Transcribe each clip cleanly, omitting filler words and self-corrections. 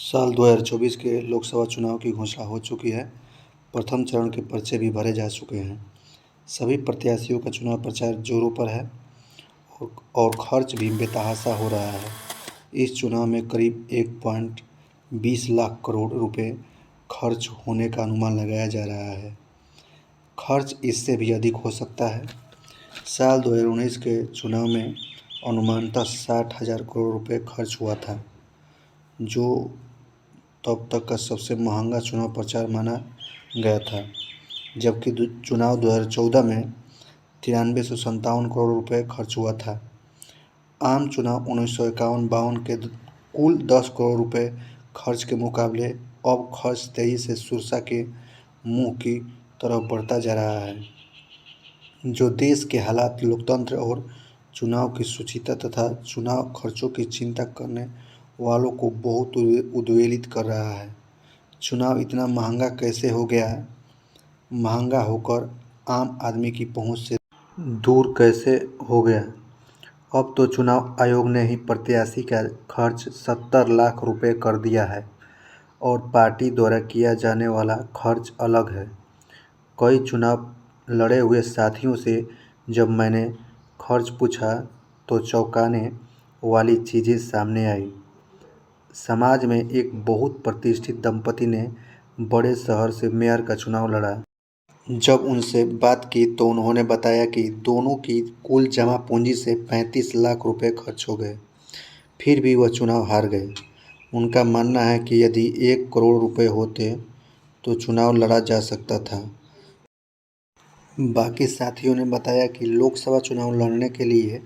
साल 2024 के लोकसभा चुनाव की घोषणा हो चुकी है। प्रथम चरण के पर्चे भी भरे जा चुके हैं। सभी प्रत्याशियों का चुनाव प्रचार जोरों पर है और खर्च भी बेतहाशा हो रहा है। इस चुनाव में करीब 1.20 लाख करोड़ रुपए खर्च होने का अनुमान लगाया जा रहा है। खर्च इससे भी अधिक हो सकता है। साल 2019 के चुनाव में अनुमानतः 60,000 करोड़ रुपए खर्च हुआ था, जो तब तक का सबसे महंगा चुनाव प्रचार माना गया था। जबकि चुनाव 2014 में 9357 करोड़ रुपए खर्च हुआ था। आम चुनाव 1951-52 के कुल 10 करोड़ रुपए खर्च के मुकाबले अब खर्च तेजी से सुरसा के मुंह की तरफ बढ़ता जा रहा है, जो देश के हालात, लोकतंत्र और चुनाव की शुचिता तथा चुनाव खर्चों की चिंता करने वालों को बहुत उद्वेलित कर रहा है। चुनाव इतना महंगा कैसे हो गया? महंगा होकर आम आदमी की पहुंच से दूर कैसे हो गया? अब तो चुनाव आयोग ने ही प्रत्याशी का खर्च 70 लाख रुपए कर दिया है और पार्टी द्वारा किया जाने वाला खर्च अलग है। कई चुनाव लड़े हुए साथियों से जब मैंने खर्च पूछा तो चौंकाने वाली चीज़ें सामने आई। समाज में एक बहुत प्रतिष्ठित दंपति ने बड़े शहर से मेयर का चुनाव लड़ा। जब उनसे बात की तो उन्होंने बताया कि दोनों की कुल जमा पूंजी से 35 लाख रुपए खर्च हो गए, फिर भी वह चुनाव हार गए। उनका मानना है कि यदि 1 करोड़ रुपए होते तो चुनाव लड़ा जा सकता था। बाकी साथियों ने बताया कि लोकसभा चुनाव लड़ने के लिए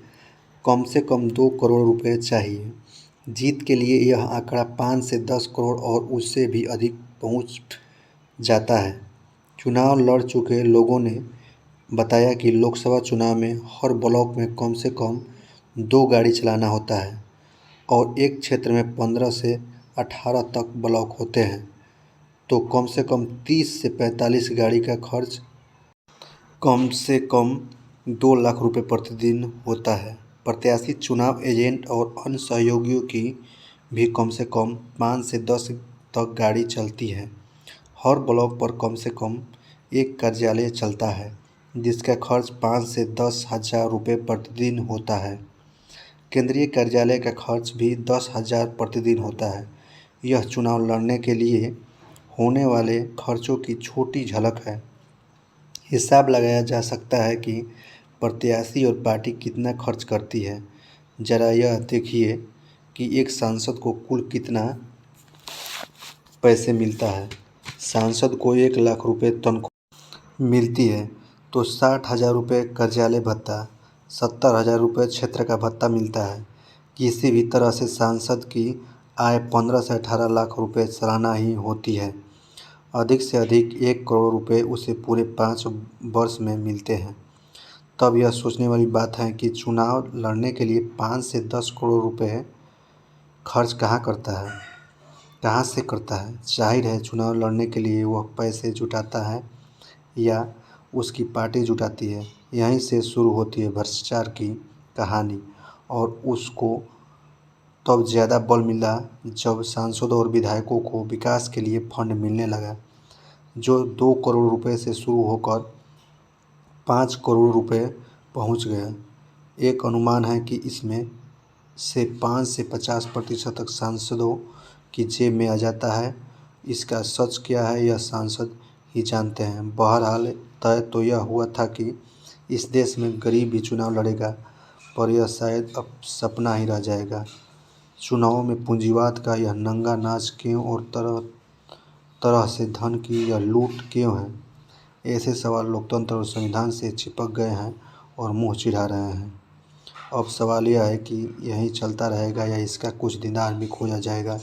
कम से कम 2 करोड़ रुपए चाहिए। जीत के लिए यह आंकड़ा 5 से 10 करोड़ और उससे भी अधिक पहुंच जाता है। चुनाव लड़ चुके लोगों ने बताया कि लोकसभा चुनाव में हर ब्लॉक में कम से कम 2 गाड़ी चलाना होता है और एक क्षेत्र में 15 से 18 तक ब्लॉक होते हैं, तो कम से कम 30 से 45 गाड़ी का खर्च कम से कम 2 लाख रुपए प्रतिदिन होता है। प्रत्याशी, चुनाव एजेंट और अन्य सहयोगियों की भी कम से कम 5 से 10 तक गाड़ी चलती है। हर ब्लॉक पर कम से कम एक कार्यालय चलता है, जिसका खर्च 5 से 10 हज़ार रुपये प्रतिदिन होता है। केंद्रीय कार्यालय का खर्च भी 10,000 प्रतिदिन होता है। यह चुनाव लड़ने के लिए होने वाले खर्चों की छोटी झलक है। हिसाब लगाया जा सकता है कि प्रत्याशी और पार्टी कितना खर्च करती है। जरा यह देखिए कि एक सांसद को कुल कितना पैसे मिलता है। सांसद को 1 लाख रुपए तनख्वाह मिलती है तो 60,000 रुपये कार्यालय भत्ता, 70,000 रुपये क्षेत्र का भत्ता मिलता है। किसी भी तरह से सांसद की आय 15 से 18 लाख रुपये सालाना ही होती है। अधिक से अधिक 1 करोड़ रुपए उसे पूरे 5 वर्ष में मिलते हैं। तब यह सोचने वाली बात है कि चुनाव लड़ने के लिए 5 से 10 करोड़ रुपए खर्च कहाँ से करता है। जाहिर है चुनाव लड़ने के लिए वह पैसे जुटाता है या उसकी पार्टी जुटाती है। यहीं से शुरू होती है भ्रष्टाचार की कहानी और उसको तब ज़्यादा बल मिला जब सांसदों और विधायकों को विकास के लिए फंड मिलने लगा, जो 2 करोड़ रुपए से शुरू होकर 5 करोड़ रुपए पहुंच गया। एक अनुमान है कि इसमें से 5 से 50% तक सांसदों की जेब में आ जाता है। इसका सच क्या है यह सांसद ही जानते हैं। बहरहाल तय तो यह हुआ था कि इस देश में गरीब भी चुनाव लड़ेगा, पर यह शायद अब सपना ही रह जाएगा। चुनावों में पूंजीवाद का यह नंगा नाच क्यों और तरह तरह से धन की यह लूट क्यों है? ऐसे सवाल लोकतंत्र और संविधान से चिपक गए हैं और मुंह चिढ़ा रहे हैं। अब सवाल यह है कि यही चलता रहेगा या इसका कुछ दिनार भी खोजा जाएगा।